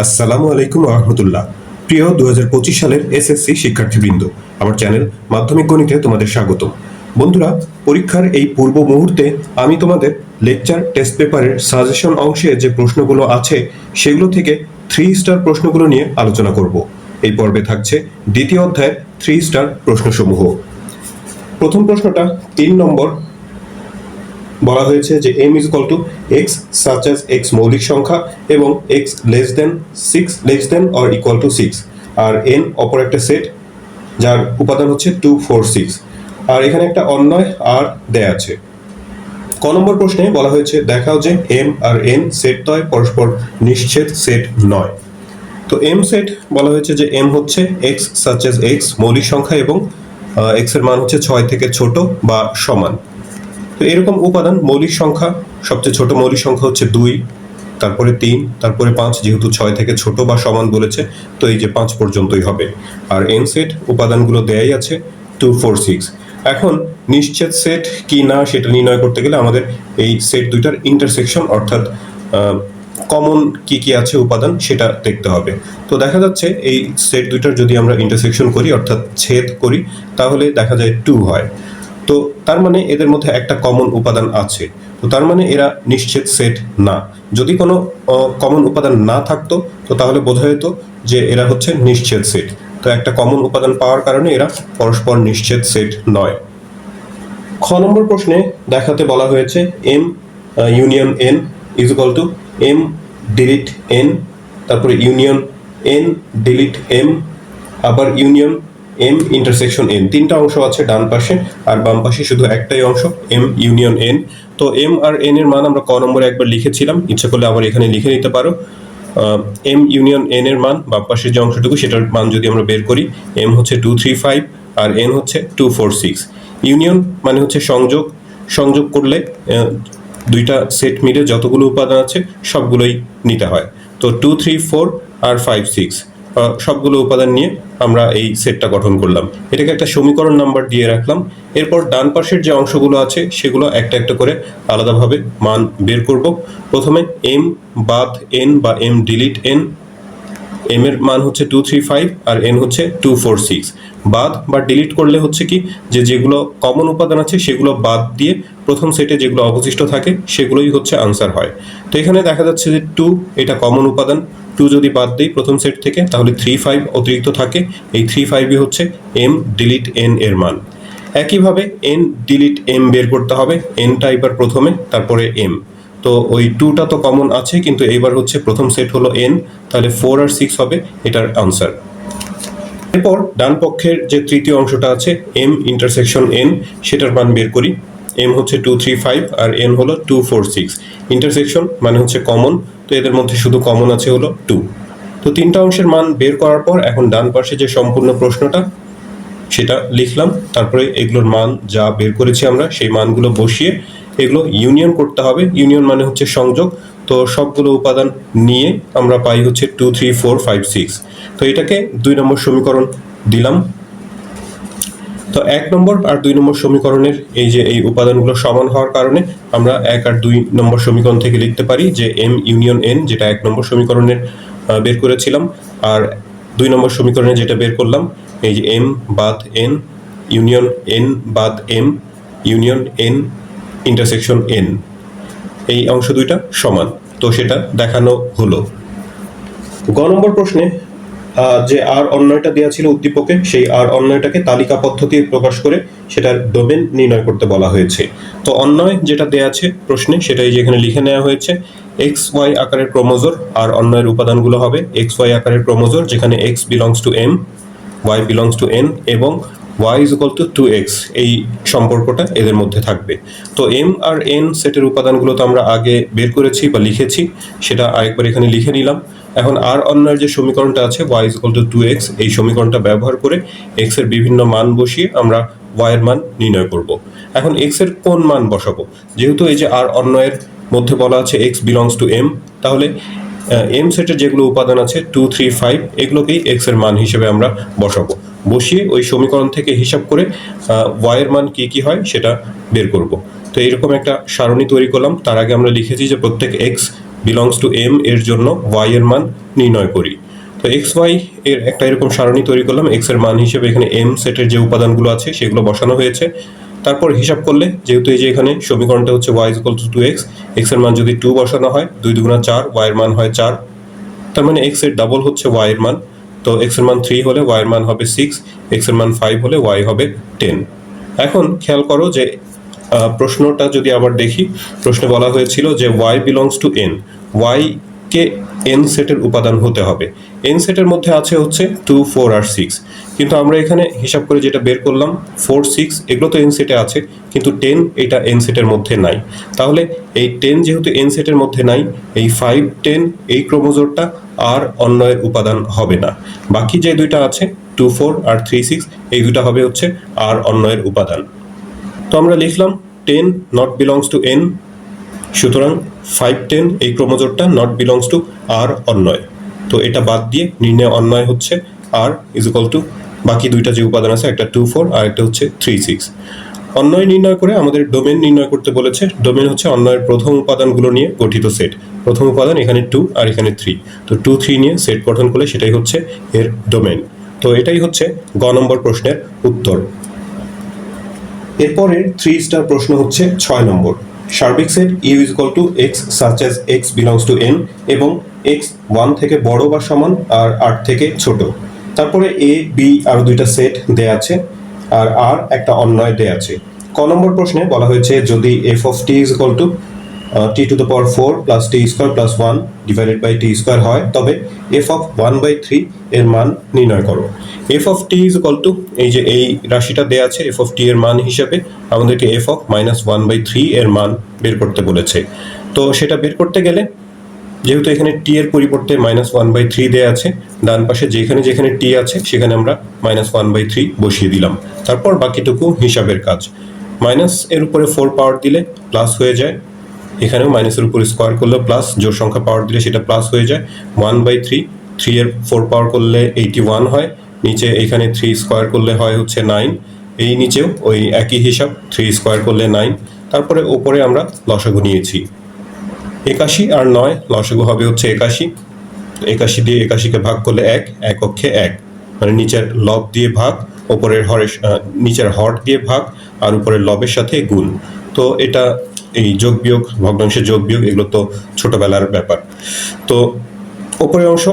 আসসালামু আলাইকুম রহমতুল্লাহ। প্রিয় 2025 সালের এসএসসি শিক্ষার্থীবৃন্দ, আমার চ্যানেল মাধ্যমিক গণিতে তোমাদের স্বাগত। বন্ধুরা, পরীক্ষার এই পূর্ব মুহূর্তে আমি তোমাদের লেকচার টেস্ট পেপারের সাজেশন অংশে যে প্রশ্নগুলো আছে সেগুলো থেকে 3 স্টার প্রশ্নগুলো নিয়ে আলোচনা করব। এই পর্বে থাকছে দ্বিতীয় অধ্যায়ের 3 স্টার প্রশ্নসমূহ। প্রথম প্রশ্নটা 3 নম্বর। বলা হয়েছে যে m is equal to x such as x মৌলিক সংখ্যা এবং x less than 6 less than or equal to 6 R n অপর একটা সেট যার উপাদান হচ্ছে 2 4 6 আর এখানে একটা অন্যয় আর দেয়া আছে। ক নম্বর প্রশ্নে বলা হয়েছে দেখাও যে m আর n সেটদ্বয় পরস্পর নিশ্ছেদ সেট নয়। তো m সেট বলা হয়েছে যে m হচ্ছে x such as x মৌলিক সংখ্যা এবং x এর মান হচ্ছে 6 থেকে ছোট বা সমান। তো এরকম উপাদান মৌলিক সংখ্যা সবচেয়ে ছোট মৌলিক সংখ্যা হচ্ছে 2, তারপরে 3, তারপরে 5, যেহেতু 6 থেকে ছোট বা সমান বলেছে তো এই যে 5 পর্যন্তই হবে। আর n সেট উপাদানগুলো দেয়াই আছে 2 4 6। এখন নিশ্চিত সেট কি না সেটা নির্ণয় করতে গেলে আমাদের এই সেট দুইটার ইন্টারসেকশন অর্থাৎ কমন কি কি আছে উপাদান সেটা দেখতে হবে। তো দেখা যাচ্ছে এই সেট দুইটার যদি আমরা ইন্টারসেকশন করি অর্থাৎ ছেদ করি তাহলে দেখা যায় 2 হয়। তো তার মানে এদের মধ্যে একটা কমন উপাদান আছে, তো তার মানে এরা নিশ্চিত সেট না। যদি কোনো কমন উপাদান না থাকতো তো তাহলে বোঝা যেত যে এরা হচ্ছে নিশ্চিত সেট। তো একটা কমন উপাদান পাওয়ার কারণে এরা পরস্পর নিশ্চিত সেট নয়। খ নম্বর প্রশ্নে দেখাতে বলা হয়েছে m union n is equal two m delete n, তারপরে ইউনিয়ন n ডিলিট m, আবার ইউনিয়ন m ইন্টারসেকশন n। তিনটা অংশ আছে ডান পাশে, আর বাম পাশে শুধু একটাই অংশ m ইউনিয়ন n। তো m আর n এর মান আমরা ক নম্বরে একবার লিখেছিলাম, ইচ্ছা করলে আবার এখানে লিখে নিতে পারো। m ইউনিয়ন n এর মান বাম পাশের যে অংশটুকু সেটার মান যদি আমরা বের করি, m হচ্ছে 2 3 5 আর n হচ্ছে 2 4 6। ইউনিয়ন মানে হচ্ছে সংযোগ, সংযোগ করলে দুইটা সেট মিলে যতগুলো উপাদান আছে সবগুলোই নিতে হয়। তো 2 3 4 আর 5 6 সবগুলো উপাদান নিয়ে আমরা এই সেটটা গঠন করলাম, এটাকে একটা সমীকরণ নাম্বার দিয়ে রাখলাম। এরপর ডান পাশের যে অংশগুলো আছে সেগুলো একটা একটা করে আলাদাভাবে মান বের করব। প্রথমে m বাদ n বা m ডিলিট n, m এর মান হচ্ছে 2 3 5 আর n হচ্ছে 2 4 6। বাদ বা ডিলিট করলে হচ্ছে কি যে যেগুলো কমন উপাদান আছে সেগুলো বাদ দিয়ে প্রথম সেটে যেগুলো অবশিষ্ট থাকে সেগুলোই হচ্ছে আনসার হয়। তো এখানে দেখা যাচ্ছে যে 2 এটা কমন উপাদান, 2 যদি বাদ দিই প্রথম সেট থেকে তাহলে 3 5 অতিরিক্ত থাকে, এই 3 5ই হচ্ছে m ডিলিট n এর মান। একইভাবে n ডিলিট m বের করতে হবে, nটা এবার প্রথমে তারপরে m। তো ওই 2টা তো কমন আছে কিন্তু এইবার হচ্ছে প্রথম সেট হলো n, তাহলে 4 আর 6 হবে এটার আনসার। এরপর ডান পক্ষের যে তৃতীয় অংশটা আছে m ইন্টারসেকশন n, সেটার মান বের করি। m হচ্ছে 2 3 5 আর n হলো 2 4 6। ইন্টারসেকশন মানে হচ্ছে কমন, তো এদের মধ্যে শুধু কমন আছে হলো 2। তো তিনটা অংশের মান বের করার পর এখন ডান পাশে যে সম্পূর্ণ প্রশ্নটা সেটা লিখলাম, তারপরে এগুলোর মান যা বের করেছি আমরা সেই মানগুলো বসিয়ে এগুলো ইউনিয়ন করতে হবে। ইউনিয়ন মানে হচ্ছে সংযোগ, তো সবগুলো উপাদান নিয়ে আমরা পাই হচ্ছে 2 3 4 5 6। তো এটাকে 2 নম্বর সমীকরণ দিলাম। তো 1 নম্বর আর 2 নম্বর সমীকরণের এই যে এই উপাদানগুলো সমান হওয়ার কারণে আমরা 1 আর 2 নম্বর সমীকরণ থেকে লিখতে পারি যে m ইউনিয়ন n, যেটা 1 নম্বর সমীকরণের বের করেছিলাম, আর 2 নম্বর সমীকরণে যেটা বের করলাম এই যে m বাদ n ইউনিয়ন n বাদ m union n intersection n, এই অংশ দুইটা সমান, তো সেটা দেখানো হলো। গ নম্বর প্রশ্নে যে আর অন্যয়টা দেওয়া ছিল উদ্দীপকে, সেই আর অন্যয়টাকে তালিকা পদ্ধতি প্রকাশ করে সেটার ডোমেন নির্ণয় করতে বলা হয়েছে। তো অন্যয় যেটা দেওয়া আছে প্রশ্নে সেটাই যেখানে লিখে নেওয়া হয়েছে এক্স ওয়াই আকারের ক্রোমোজোর, আর অন্যয়ের উপাদানগুলো হবে এক্স ওয়াই আকারের ক্রোমোজোর যেখানে X belongs to M, Y belongs to N এবং y is equal to 2x, এই সম্পর্কটা এদের মধ্যে থাকবে। তো m আর n সেটের উপাদানগুলো তো আমরা আগে বের করেছি বা লিখেছি, সেটা আরেকবার এখানে লিখে নিলাম। এখন আর অন্যের যে সমীকরণটা আছে y is equal to 2x, এই সমীকরণটা ব্যবহার করে x এর বিভিন্ন মান বসিয়ে আমরা y এর মান নির্ণয় করব। এখন x এর কোন মান বসাবো, যেহেতু এই যে আর অন্যের মধ্যে বলা আছে x belongs to m, তাহলে m সেটের যেগুলো উপাদান আছে 2 3 5 এগুলোকেই x এর মান হিসেবে আমরা বসাবো। বসিয়ে ওই সমীকরণ থেকে হিসাব করে y এর মান কি কি হয় সেটা বের করব। তো এরকম একটা সারণী তৈরি করলাম। তার আগে আমরা লিখেছি যে প্রত্যেক x বিলংস টু এম এর জন্য ওয়াই এর মান নির্ণয় করি। তো এক্স ওয়াই এর একটা এরকম সারণী তৈরি করলাম। এক্স এর মান হিসেবে এখানে এম সেটের যে উপাদানগুলো আছে সেগুলো বসানো হয়েছে। তারপর হিসাব করলে যেহেতু এই যে এখানে সমীকরণটা হচ্ছে Y is equal to 2x, X এর মান যদি 2 বসানো হয় 2 দুগুণা 4, ওয়াই এর মান হয় 4, তার মানে এক্স এর ডাবল হচ্ছে ওয়াই এর মান। তো এক্স এর মান 3 হলে ওয়াই এর মান হবে 6, এক্স এর মান 5 হলে ওয়াই হবে 10। এখন খেয়াল করো যে প্রশ্নটা যদি আবার দেখি, প্রশ্নে বলা হয়েছিল যে Y belongs to N, Y কে এন সেটের উপাদান হতে হবে। এন সেটের মধ্যে আছে হচ্ছে 2, 4 আর 6, কিন্তু আমরা এখানে হিসাব করে যেটা বের করলাম 4, 6 এগুলো তো এন সেটে আছে, কিন্তু 10 এটা এন সেটের মধ্যে নাই। তাহলে এই 10 যেহেতু এন সেটের মধ্যে নাই, এই 5, 10 এই ক্রোমোজোমটা আর অন্যয়ের উপাদান হবে না। বাকি যে দুইটা আছে 2, 4 আর 3, 6 এই দুইটা হবে হচ্ছে আর অন্যয়ের উপাদান। তো আমরা লিখলাম 10 নট বিলংস টু এন, সুতরাং 5, 10 এই ক্রোমোজোমটা নট বিলংস টু আর অন্যয়। তো এটা বাদ দিয়ে নির্ণয় অন্যয় হচ্ছে আর ইজ ইকুয়াল টু বাকি দুইটা যে উপাদান আছে, একটা 2, 4 আর একটা হচ্ছে 3, 6। অন্যয় নির্ণয় করে আমাদের ডোমেন নির্ণয় করতে বলেছে। ডোমেন হচ্ছে অন্যয়ের প্রথম উপাদানগুলো নিয়ে গঠিত সেট। প্রথম উপাদান এখানে 2 আর এখানে 3, তো 2, 3 নিয়ে সেট গঠন করলে সেটাই হচ্ছে এর ডোমেন। তো এটাই হচ্ছে গ নম্বর প্রশ্নের উত্তর। এরপরের 3 স্টার প্রশ্ন হচ্ছে 6 নম্বর। সার্বিক set U is equal to x such as x belongs to N এবং এক্স 1 থেকে বড় বা সমান আর 8 থেকে ছোট। তারপরে এ বি আরো দুইটা সেট দেয়া আছে আর একটা অন্যয় দেয়া আছে। ক নম্বর প্রশ্নে বলা হয়েছে যদি f of t is equal to t to the power 4 plus t square plus 1 divided by t square হয়, তবে এফ অফ 1/3 এর মান নির্ণয় করো। F of t is equal to এই যে এই রাশিটা দেয়া আছে, এফ অফ টি এর মান হিসেবে আমাদেরকে এফ অফ -1/3 এর মান বের করতে বলেছে। তো সেটা বের করতে গেলে যেহেতু এখানে টি এর পরিবর্তে -1/3 দেয়া আছে, ডান পাশে যেখানে যেখানে টি আছে সেখানে আমরা -1/3 বসিয়ে দিলাম। তারপর বাকিটুকু হিসাবের কাজ। মাইনাস এর উপরে 4 পাওয়ার দিলে প্লাস হয়ে যায়, এখানেও মাইনাসের উপর স্কোয়ার করলে প্লাস, জোর সংখ্যা পাওয়ার দিলে সেটা প্লাস হয়ে যায়। 1/3, 3 এর 4 পাওয়ার করলে 81 হয়, নিচে এখানে 3 স্কোয়ার করলে হয় হচ্ছে 9, এই নিচেও ওই একই হিসাব, 3 স্কোয়ার করলে 9। তারপরে ওপরে আমরা লসাগু নিয়েছি 81 আর 9, লসাগু হবে হচ্ছে 81। 81 দিয়ে 81কে ভাগ করলে 1, এক অক্ষে 1, মানে নিচের লব দিয়ে ভাগ, ওপরের নিচের হর দিয়ে ভাগ আর উপরের লবের সাথে গুণ। তো এটা এই যোগ বিয়োগ, ভগ্নাংশের যোগ বিয়োগ এগুলো তো ছোটবেলার ব্যাপার। তো ওপরের অংশ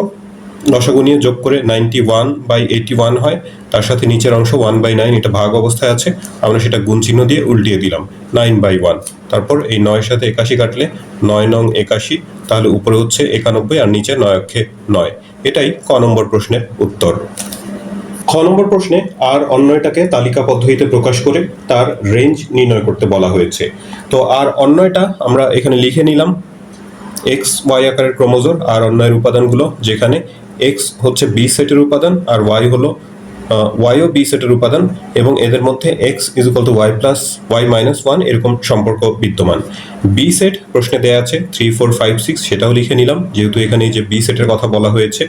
লসাগু নিয়ে যোগ করে 91/81 হয়, তার সাথে নিচের অংশ 1/9, এটা ভাগ অবস্থায় আছে, আমরা সেটা গুণ চিহ্ন দিয়ে উল্টিয়ে দিলাম 9/1। তারপর এই 9 সাথে 81 কাটলে 9 নং 81, তাহলে উপরে হচ্ছে 91 আর নিচে 9 অক্ষে 9। এটাই ক নম্বর প্রশ্নের উত্তর। খ নম্বর প্রশ্নে আর অন্যয়টাকে তালিকা পদ্ধতিতে প্রকাশ করে তার রেঞ্জ নির্ণয় করতে বলা হয়েছে। তো আর অন্যয়টা আমরা এখানে লিখে নিলাম এক্স ওয়াই আকারের ক্রোমোজোম আর অন্যয়ের উপাদানগুলো, যেখানে এক্স হচ্ছে বি সেটের উপাদান আর ওয়াই হলো ওয়াইও বি সেটের উপাদান, এবং এদের মধ্যে x is equal to y plus y minus 1 এরকম সম্পর্ক বিদ্যমান। বি সেট প্রশ্নে দেয়া আছে 3, 4, 5, 6, সেটাও লিখে নিলাম যেহেতু এখানে যে বি সেটের কথা বলা হয়েছে।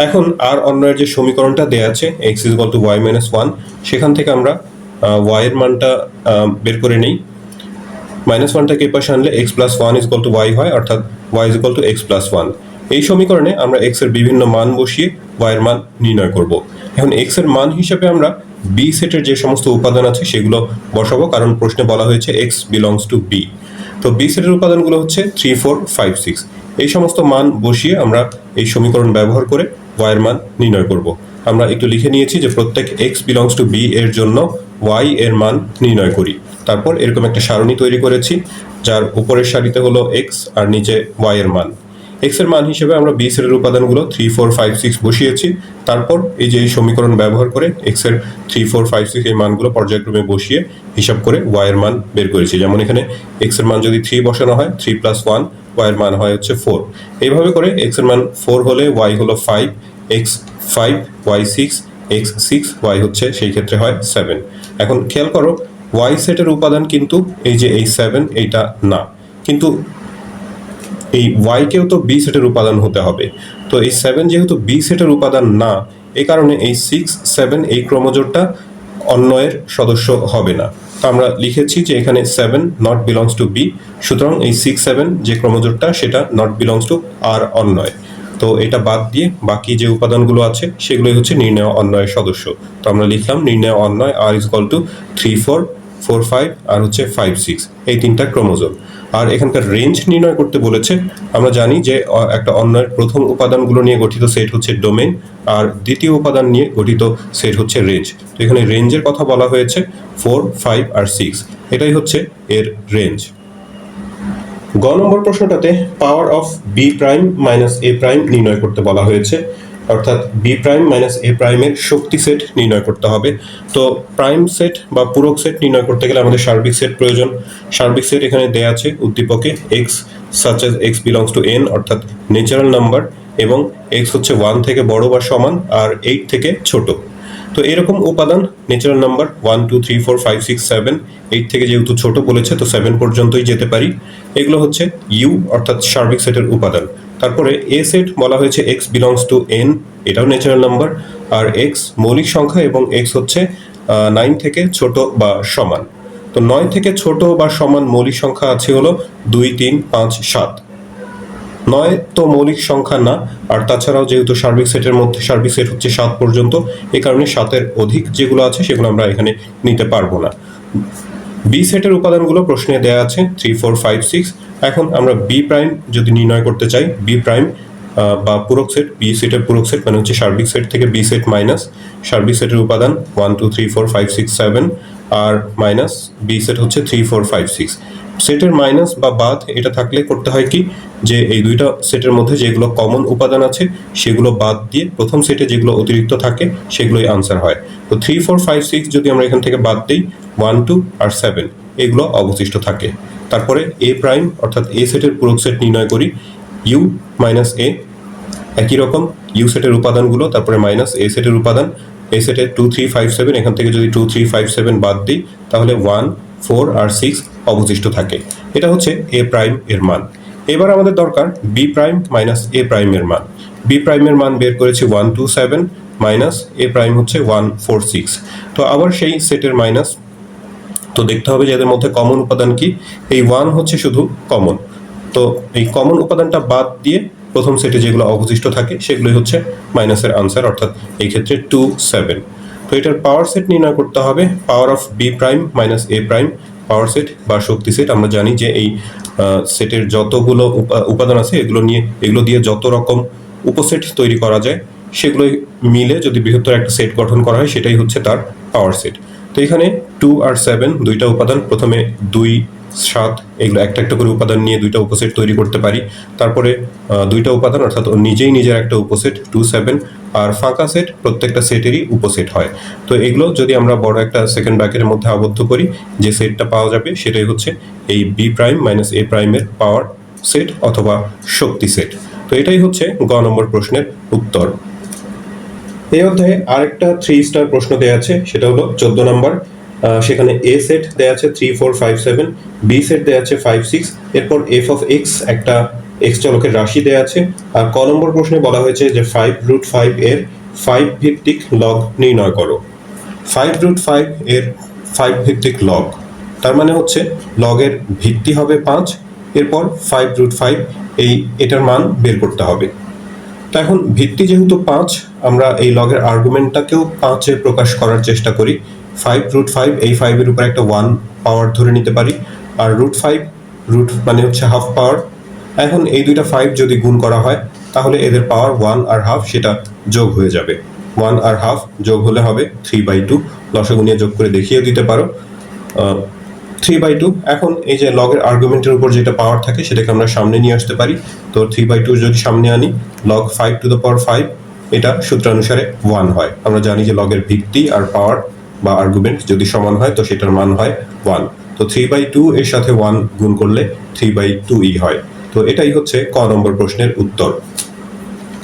এখন আর অন্যের যে সমীকরণটা দেয়া আছে x is equal to y minus 1, সেখান থেকে আমরা ওয়াই এর মানটা বের করে নেই। -1টাকে এই পাশে আনলে x plus 1 is equal to y হয়, অর্থাৎ y is equal to x plus 1। এই সমীকরণে আমরা এক্স এর বিভিন্ন মান বসিয়ে ওয়াই এর মান নির্ণয় করব। এখন এক্স এর মান হিসেবে আমরা বি সেটের যে সমস্ত উপাদান আছে সেগুলো বসাবো, কারণ প্রশ্নে বলা হয়েছে এক্স বিলংস টু বি। তো বি সেটের উপাদানগুলো হচ্ছে 3, 4, 5, 6। এই সমস্ত মান বসিয়ে আমরা এই সমীকরণ ব্যবহার করে ওয়াই এর মান নির্ণয় করব। আমরা একটু লিখে নিয়েছি যে প্রত্যেক এক্স বিলংস টু বি এর জন্য ওয়াই এর মান নির্ণয় করি। তারপর এরকম একটা সারণী তৈরি করেছি যার উপরের সারিতে হলো এক্স আর নিচে ওয়াই এর মান। এক্স এর মান হিসেবে আমরা বি সেটের উপাদানগুলো 3, 4, 5, 6 বসিয়েছি। তারপর এই যে এই সমীকরণ ব্যবহার করে এক্স এর 3, 4, 5, 6 এই মানগুলো পর্যায়ক্রমে বসিয়ে হিসাব করে ওয়াই এর মান বের করেছি। যেমন এখানে এক্স এর মান যদি 3 বসানো হয়, 3 প্লাস 1, ওয়াই এর মান হয় হচ্ছে 4। এইভাবে করে এক্স এর মান 4 হলে ওয়াই হলো 5, এক্স 5, ওয়াই 6, এক্স 6, ওয়াই হচ্ছে সেই ক্ষেত্রে হয় 7। এখন খেয়াল করো ওয়াই সেটের উপাদান কিন্তু এই যে এই 7 এইটা না, কিন্তু এই ওয়াই কেও তো বি সেটের উপাদান হতে হবে। তো এই 7 যেহেতু বি সেটের উপাদান না, এই কারণে এই 6, 7 এই ক্রোমোজোমটা অন্যয়ের সদস্য হবে না। তো আমরা লিখেছি যে এখানে 7 নট বিলংস টু বি, সুতরাং এই 6 7 যে ক্রমজোড়টা সেটা নট বিলংস টু আর অন্বয়। তো এটা বাদ দিয়ে বাকি যে উপাদানগুলো আছে সেগুলোই হচ্ছে নির্ণয় অন্বয়ের সদস্য। তো আমরা লিখলাম নির্ণয় অন্বয় আর ইজ ইকুয়াল টু 3 4 4 5 আর হচ্ছে 5 6, এই তিনটা ক্রোমোজোম। আর এখানকার রেঞ্জ নির্ণয় করতে বলেছে। আমরা জানি যে একটা অন্বয়ের প্রথম উপাদানগুলো নিয়ে গঠিত সেট হচ্ছে ডোমেন, আর দ্বিতীয় উপাদান নিয়ে গঠিত সেট হচ্ছে রেঞ্জ। তো এখানে রেঞ্জের কথা বলা হয়েছে 4 5 আর 6, এটাই হচ্ছে এর রেঞ্জ। গ নম্বর প্রশ্নটাতে power of B prime minus A prime নির্ণয় করতে বলা হয়েছে, অর্থাৎ বি প্রাইম মাইনাস এ প্রাইমের শক্তি সেট নির্ণয় করতে হবে। তো প্রাইম সেট বা পূরক সেট নির্ণয় করতে গেলে আমাদের সার্বিক সেট প্রয়োজন। সার্বিক সেট এখানে দেয়া আছে উদ্দীপকে x such as x belongs to N, অর্থাৎ ন্যাচারাল নাম্বার, এবং এক্স হচ্ছে 1 থেকে বড় বা সমান আর 8 থেকে ছোট। তো এরকম উপাদান ন্যাচারাল নাম্বার 1 2 3 4 5 6 7, 8 থেকে যেহেতু ছোট বলেছে তো 7 পর্যন্তই যেতে পারি। এগুলো হচ্ছে ইউ অর্থাৎ সার্বিক সেটের উপাদান। তারপরে এ সেট বলা হয়েছে এক্স বিলংস টু এন, এটাও ন্যাচারাল নাম্বার, আর এক্স মৌলিক সংখ্যা এবং এক্স হচ্ছে 9 থেকে ছোট বা সমান। তো 9 থেকে ছোট বা সমান মৌলিক সংখ্যা আছে হলো 2 3 5 7। 9 তো মৌলিক সংখ্যা না, আর তাছাড়াও যেহেতু সার্বিক সেটের মধ্যে সার্বিক সেট হচ্ছে 7 পর্যন্ত, এই কারণে 7-এর অধিক যেগুলো আছে সেগুলো আমরা এখানে নিতে পারবো না। বি সেটের উপাদানগুলো প্রশ্নে দেয়া আছে 3 4 5 6। এখন আমরা বি প্রাইম যদি নির্ণয় করতে চাই, বি প্রাইম বা পূরক সেট, বি সেটের পূরক সেট মানে হচ্ছে সার্বিক সেট থেকে বি সেট মাইনাস সার্বিক সেটের উপাদান 1 2 3 4 5 6 7, আর মাইনাস বি সেট হচ্ছে 3 4 5 6। সেটের মাইনাস বা বাদ এটা থাকলে করতে হয় কি, যে এই দুইটা সেটের মধ্যে যেগুলো কমন উপাদান আছে সেগুলো বাদ দিয়ে প্রথম সেটে যেগুলো অতিরিক্ত থাকে সেগুলোই আনসার হয়। তো 3 4 5 6 যদি আমরা এখান থেকে বাদ দিই, 1 2 আর 7 এগুলো অবশিষ্ট থাকে। তারপরে এ প্রাইম অর্থাৎ এ সেটের পূরক সেট নির্ণয় করি, ইউ মাইনাস এ, একই রকম ইউ সেটের উপাদানগুলো, তারপরে মাইনাস এ সেটের উপাদান। এ সেটের 2 3 5 7, এখান থেকে যদি 2 3 5 7 বাদ দিই তাহলে 1 4 আর 6 অবশিষ্ট থাকে। এটা হচ্ছে এ প্রাইম এর মান। এবার আমাদের দরকার B prime minus A prime এর মান। বি প্রাইমের মান বের করেছি 1 2 7 মাইনাস এ প্রাইম হচ্ছে 1 4 6। তো আবার সেই সেটের মাইনাস, তো দেখতে হবে যে এদের মধ্যে কমন উপাদান কি। এই 1 হচ্ছে শুধু কমন, তো এই কমন উপাদানটা বাদ দিয়ে প্রথম সেটে যেগুলো অবশিষ্ট থাকে সেগুলোই হচ্ছে মাইনাসের আনসার, অর্থাৎ এই ক্ষেত্রে 2 7। তো এটার পাওয়ার সেট নির্ণয় করতে হবে, power of B prime minus A prime power set বা শক্তি সেট। আমরা জানি যে এই সেটের যতগুলো উপাদান আছে এগুলো দিয়ে যত রকম উপসেট তৈরি করা যায় সেগুলোই মিলে যদি বৃহত্তর একটা সেট গঠন করা হয় সেটাই হচ্ছে তার পাওয়ার সেট। তো এখানে 2 আর 7 দুইটা উপাদান, প্রথমে 2 7 এগুলো একটা একটা করে উপাদান নিয়ে দুইটা উপসেট তৈরি করতে পারি। তারপরে দুইটা উপাদান অর্থাৎ নিজেই নিজের একটা উপসেট 2 7, আর ফাঁকা সেট প্রত্যেকটা সেটেরই উপসেট হয়। তো এগুলো যদি আমরা বড় একটা সেকেন্ড ব্র্যাকেটের মধ্যে আবদ্ধ করি, যে সেটটা পাওয়া যাবে সেটাই হচ্ছে এই বি প্রাইম মাইনাস এ প্রাইমের পাওয়ার সেট অথবা শক্তি সেট। তো এটাই হচ্ছে গ নম্বর প্রশ্নের উত্তর। এই অধ্যায়ে আরেকটা 3 স্টার প্রশ্ন দেওয়া আছে, সেটা হলো 14 নম্বর। সেখানে এ সেট দেওয়া আছে 3 4 5 7, বি সেট দেওয়া আছে 5 6, এরপর এফ অফ এক্স একটা এক্স চলকের রাশি দেওয়া আছে। আর ক নম্বর প্রশ্নে বলা হয়েছে যে 5√5 এর 5 ভিত্তিক লগ নির্ণয় করো। 5√5 এর 5 ভিত্তিক লগ, তার মানে হচ্ছে লগের ভিত্তি হবে 5, এরপর 5√5 এটার মান বের করতে হবে। তো এখন ভিত্তি যেহেতু 5, আমরা এই লগের আর্গুমেন্টটাকেও 5-এ প্রকাশ করার চেষ্টা করি। 5√5 এই 5 এর উপর একটা 1 পাওয়ার ধরে নিতে পারি, আর √5 রুট মানে হচ্ছে হাফ পাওয়ার। এখন এই দুইটা 5 যদি গুণ করা হয় তাহলে এদের পাওয়ার 1 আর হাফ সেটা যোগ হয়ে যাবে। 1 আর হাফ যোগ হলে হবে 3/2, লসাগু নিয়ে যোগ করে দেখিয়ে দিতে পারো 3/2। এখন এই যে লগের আর্গুমেন্টের উপর যেটা পাওয়ার থাকে সেটাকে আমরা সামনে নিয়ে আসতে পারি। তো 3/2 যদি সামনে আনি, লগ 5 টু দ্য পাওয়ার 5 এটা সূত্রানুসারে 1 হয়। আমরা জানি যে লগের ভিত্তি আর পাওয়ার বা আর্গুমেন্ট যদি সমান হয় তো সেটার মান হয় 1। তো 3/2 এর সাথে 1 গুণ করলে 3/2 হয়। তো এটাই হচ্ছে ক নম্বর প্রশ্নের উত্তর।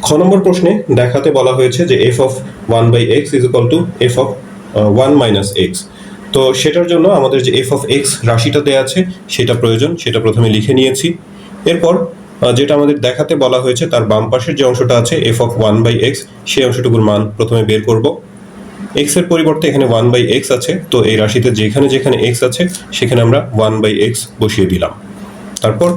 খ নম্বর প্রশ্নে দেখাতে বলা হয়েছে যে f of 1/x is equal to f of 1 minus x। তো সেটার জন্য আমাদের যে f of x রাশিটা দেয়া আছে সেটা প্রয়োজন, সেটা প্রথমে লিখে নিয়েছি। এরপর যেটা আমাদের দেখাতে বলা হয়েছে তার বাম পাশের যে অংশটা আছে f of 1/x, সেই অংশটুকুর মান প্রথমে বের করব। এক্স এর পরিবর্তে এখানে 1/x আছে, তো এই রাশিতে যেখানে যেখানে x আছে সেখানে আমরা 1/x বসিয়ে দিলাম। তারপর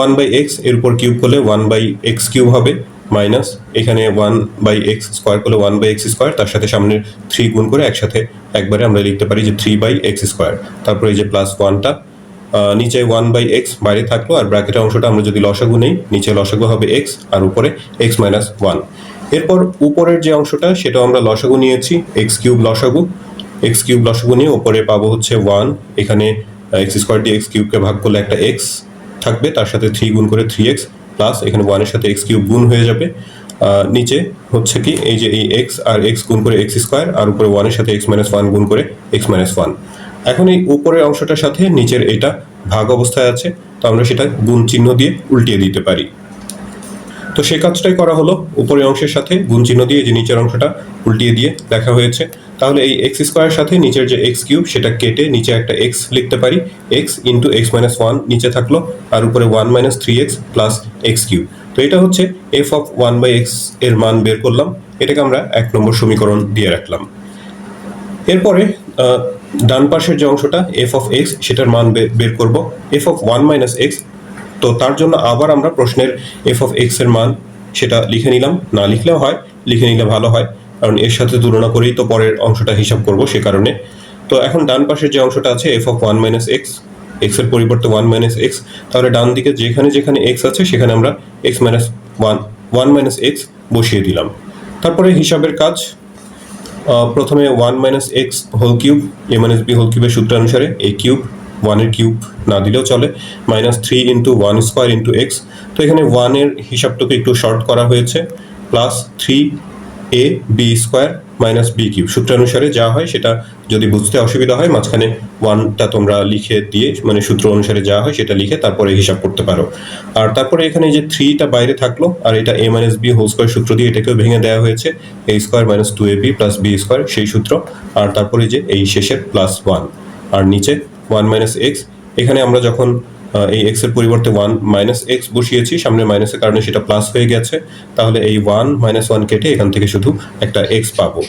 1/x এর উপর কিউব করলে 1/x কিউব হবে, মাইনাস এখানে 1/x স্কোয়ার করলে 1/x স্কোয়ার, তার সাথে সামনে 3 গুণ করে একসাথে একবারে আমরা লিখতে পারি যে 3/x স্কোয়ার। তারপর এই যে প্লাস 1টা, নিচে 1/x বাইরে থাকলো, আর ব্র্যাকেটের অংশটা আমরা যদি লসাগু নেই, নিচে লসাগু হবে x আর উপরে x মাইনাস 1। এরপর উপরের যে অংশটা সেটাও আমরা লসাগু নিয়েছি, x কিউব লসাগু নিয়ে উপরে পাবো হচ্ছে 1, এখানে x স্কোয়ার দিয়ে x কিউবকে ভাগ করলে একটা x থাকবে, তার সাথে 3 গুণ করে 3x প্লাস এখানে 1 এর সাথে x কিউব গুণ হয়ে যাবে, নিচে হচ্ছে কি এই যে এই x আর x গুণ করে x স্কোয়ার, আর উপরে 1 এর সাথে x মাইনাস 1 গুণ করে x মাইনাস 1। এখন এই উপরের অংশটার সাথে নিচের এটা ভাগ অবস্থায় আছে, তো আমরা সেটা গুণ চিহ্ন দিয়ে উল্টিয়ে দিতে পারি। তো সেই কাজটাই করা হলো, উপরের অংশের সাথে গুণ চিহ্ন দিয়ে যে নিচের অংশটা উল্টিয়ে দিয়ে লেখা হয়েছে। তাহলে এই x স্কোয়ারের সাথে নিচের যে x কিউব সেটা কেটে নিচে একটা x লিখতে পারি, x ইন্টু x মাইনাস 1 নিচে থাকলো, আর উপরে 1 minus 3x plus x cube. তো এটা হচ্ছে f অফ 1/x এর মান বের করলাম, এটাকে আমরা 1 নম্বর সমীকরণ দিয়ে রাখলাম। এরপরে ডান পাশের যে অংশটা f অফ x সেটার মান বের করব, f অফ 1 মাইনাস x। তো তার জন্য আবার আমরা প্রশ্নের f অফ x এর মান সেটা লিখে নিলাম, না লিখলেও হয়, লিখে নিলে ভালো হয়, কারণ এর সাথে তুলনা করেই তো পরের অংশটা হিসাব করব সে কারণে। তো এখন ডান পাশের যে অংশটা আছে f of 1 minus x, x এর পরিবর্তে 1 মাইনাস x, তাহলে ডান দিকে যেখানে যেখানে x আছে সেখানে আমরা x মাইনাস 1 মাইনাস x বসিয়ে দিলাম। তারপরে হিসাবের কাজ, প্রথমে 1 minus x whole cube a minus b whole কিউবের সূত্র অনুসারে a কিউব, 1 এর কিউব না দিলেও চলে, minus 3 into 1 square into x। তো এখানে 1 এর হিসাবটুকু একটু শর্ট করা হয়েছে, plus 3ab square minus b cube. সূত্র অনুসারে যা হয় সেটা যদি বুঝতে অসুবিধা হয় মাঝখানে 1টা তোমরা লিখে দিয়ে, মানে সূত্র অনুসারে যা হয় সেটা লিখে তারপরে হিসাব করতে পারো। আর তারপরে এখানে যে 3টা বাইরে থাকলো, আর এটা a minus b whole square সূত্র দিয়ে এটাকেও ভেঙে দেওয়া হয়েছে, a square minus 2ab plus b square সেই সূত্র, আর তারপরে যে এই শেষের প্লাস 1, আর নিচে 1 মাইনাস x। এখানে আমরা যখন এই x এর পরিবর্তে 1 মাইনাস x বসিয়েছি, সামনে মাইনাসের কারণে সেটা প্লাস হয়ে গেছে, তাহলে এই 1 মাইনাস 1 কেটে এখান থেকে শুধু একটা x পাবো।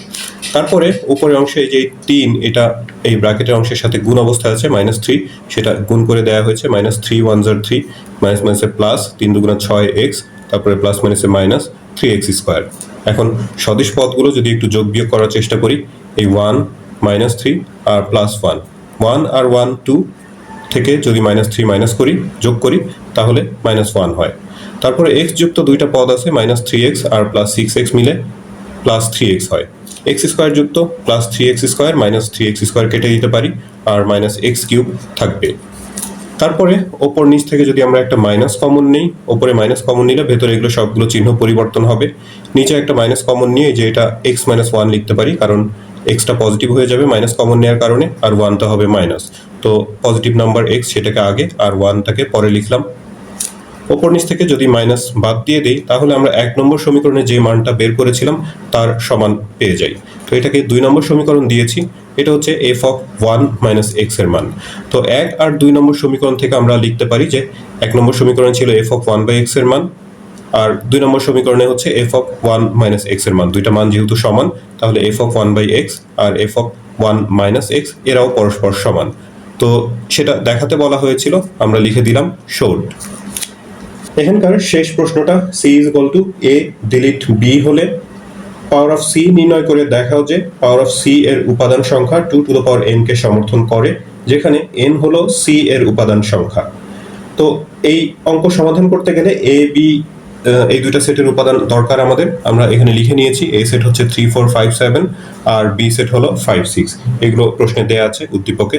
তারপরে উপরের অংশে এই যে 3, এটা এই ব্র্যাকেটের অংশের সাথে গুণ অবস্থায় আছে, মাইনাস 3, সেটা গুণ করে দেওয়া হয়েছে, মাইনাস 3 1 * 3, মাইনাস মাইনাসে প্লাস, 3 2 6x, তারপরে প্লাস মাইনাসে মাইনাস 3x স্কোয়ার। এখন সদিশ পদগুলো যদি একটু যোগ বিয়োগ করার চেষ্টা করি, এই 1 মাইনাস 3 আর প্লাস 1 আর 1 2 থেকে যদি মাইনাস 3 মাইনাস করি, যোগ করি, তাহলে মাইনাস 1 হয়। তারপরে x যুক্ত দুইটা পদ আছে, মাইনাস 3x আর প্লাস 6x মিলে প্লাস 3x হয়। x স্কোয়ার যুক্ত plus 3x square minus 3x square কেটে দিতে পারি, আর মাইনাস x কিউব থাকবে। তারপরে ওপর নিচ থেকে যদি আমরা একটা মাইনাস কমন নিই, ওপরে মাইনাস কমন নিলে ভেতরে এগুলো সবগুলো চিহ্ন পরিবর্তন হবে। নিচে একটা মাইনাস কমন নিয়ে যে এটা x মাইনাস 1 লিখতে পারি, কারণ এক্সটা পজিটিভ হয়ে যাবে মাইনাস কমন নেওয়ার কারণে, আর 1টা হবে মাইনাস। তো পজিটিভ নাম্বার x সেটাকে আগে আর 1টাকে পরে লিখলাম। ওপর নিচ থেকে যদি মাইনাস বাদ দিয়ে দিই, তাহলে আমরা 1 নম্বর সমীকরণে যে মানটা বের করেছিলাম তার সমান পেয়ে যাই। তো এটাকে 2 নম্বর সমীকরণ দিয়েছি, এটা হচ্ছে f অফ 1 মাইনাস x এর মান। তো 1 আর 2 নম্বর সমীকরণ থেকে আমরা লিখতে পারি যে 1 নম্বর সমীকরণ ছিল f অফ 1/x এর মান, আর 2 নম্বর সমীকরণে হচ্ছে f অফ 1 মাইনাস x এর মান। দুইটা মান যেহেতু সমান, তাহলে f অফ 1/x আর f অফ 1 মাইনাস x এরাও পরস্পর সমান। তো সেটা দেখাতে বলা হয়েছিল, আমরা লিখে দিলাম শোড। এখানকার শেষ প্রশ্নটা c is equal two a delete b হলে পাওয়ার অফ c নির্ণয় করে দেখাও যে পাওয়ার অফ c এর উপাদান সংখ্যা 2 টু দ্য পাওয়ার n কে সমর্থন করে, যেখানে n হলো c এর উপাদান সংখ্যা। তো এই অঙ্ক সমাধান করতে গেলে a b এই দুইটা সেটের উপাদান দরকার আমাদের, আমরা এখানে লিখে নিয়েছি। a সেট হচ্ছে 3 4 5 7 আর b সেট হলো 5 6, এগুলো প্রশ্নে দেয়া আছে উদ্দীপকে।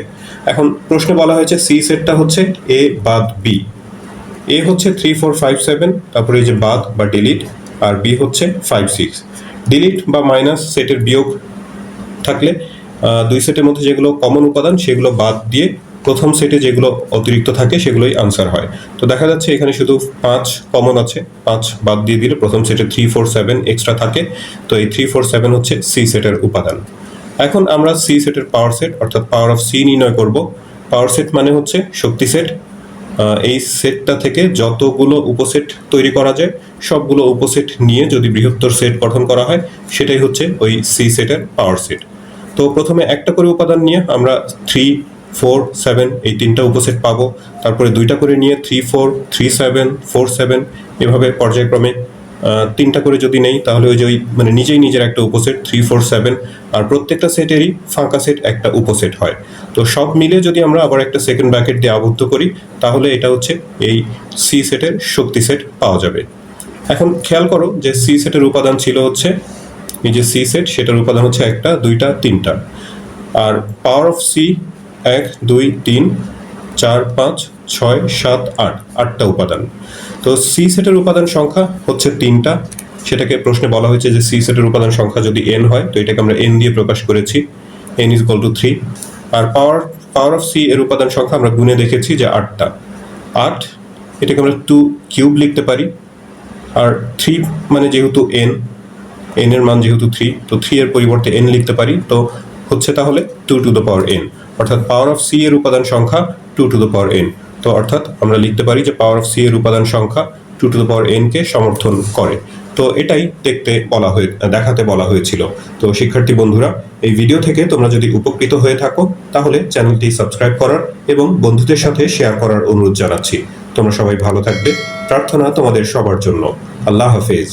এখন প্রশ্নে বলা হয়েছে c সেটটা হচ্ছে a বাদ b, a হচ্ছে 3 4 5 7, তারপরে এই যে বাদ বা ডিলিট, আর b হচ্ছে 5 6। ডিলিট বা মাইনাস সেটের বিয়োগ থাকলে দুই সেটের মধ্যে যেগুলো কমন উপাদান সেগুলো বাদ দিয়ে প্রথম সেটে যেগুলো অতিরিক্ত থাকে সেগুলোই আনসার হয়। তো দেখা যাচ্ছে এখানে শুধু 5 কমন আছে, 5 বাদ দিয়ে দিলে প্রথম সেটে 3 4 7 এক্সট্রা থাকে, তো এই 3 4 7 হচ্ছে সি সেটের উপাদান। এখন আমরা সি সেটের পাওয়ার সেট অর্থাৎ পাওয়ার অফ সি নির্ণয় করব। পাওয়ার সেট মানে হচ্ছে শক্তি সেট। এই সেটটা থেকে যতগুলো উপসেট তৈরি করা যায় সবগুলো উপসেট নিয়ে যদি বৃহত্তর সেট গঠন করা হয় সেটাই হচ্ছে ওই সি সেটের পাওয়ার সেট। তো প্রথমে একটা করে উপাদান নিয়ে আমরা 3, 4, 7 এই তিনটা উপসেট পাবো। তারপরে দুইটা করে নিয়ে 3, 4, 3, 7, 4, 7 এভাবে পর্যায়ক্রমে তিনটা করে যদি নেই তাহলে ওই মানে নিজের একটা উপসেট 3, 4, 7, আর প্রত্যেকটা সেটেরই ফাঁকা সেট একটা উপসেট হয়। তো সব মিলে যদি আমরা আবার একটা সেকেন্ড ব্র্যাকেট দিয়ে আবদ্ধ করি তাহলে এটা হচ্ছে এই সি সেটের শক্তি সেট পাওয়া যাবে। এখন খেয়াল করো যে সি সেটের উপাদান ছিল হচ্ছে এই যে সি সেট, সেটার উপাদান হচ্ছে একটা, দুইটা, তিনটা। আর পাওয়ার অফ সি 1, 2, 3, 4, 5, 6, 7, 8 আটটা উপাদান। তো সি সেটের উপাদান সংখ্যা হচ্ছে তিনটা। সেটাকে প্রশ্নে বলা হয়েছে যে সি সেটের উপাদান সংখ্যা যদি এন হয়, তো এটাকে আমরা এন দিয়ে প্রকাশ করেছি, n = 3। আর পাওয়ার অফ সি এর উপাদান সংখ্যা আমরা গুণে দেখেছি যে 8টা। 8 এটাকে আমরা 2 কিউব লিখতে পারি। আর 3 মানে যেহেতু n এর মান যেহেতু 3, তো 3 এর পরিবর্তে n লিখতে পারি, তো হচ্ছে তাহলে 2n, অর্থাৎ পাওয়ার অফ সি এর উপাদান সংখ্যা 2n। তো অর্থাৎ আমরা লিখতে পারি যে পাওয়ার অফ সি এর উপাদান সংখ্যা 2n কে সমর্থন করে। তো এটাই দেখাতে বলা হয়েছিল। তো শিক্ষার্থী বন্ধুরা, এই ভিডিও থেকে তোমরা যদি উপকৃত হয়ে থাকো তাহলে চ্যানেলটি সাবস্ক্রাইব করার এবং বন্ধুদের সাথে শেয়ার করার অনুরোধ জানাচ্ছি। তোমরা সবাই ভালো থাকবে, প্রার্থনা তোমাদের সবার জন্য। আল্লাহ হাফেজ।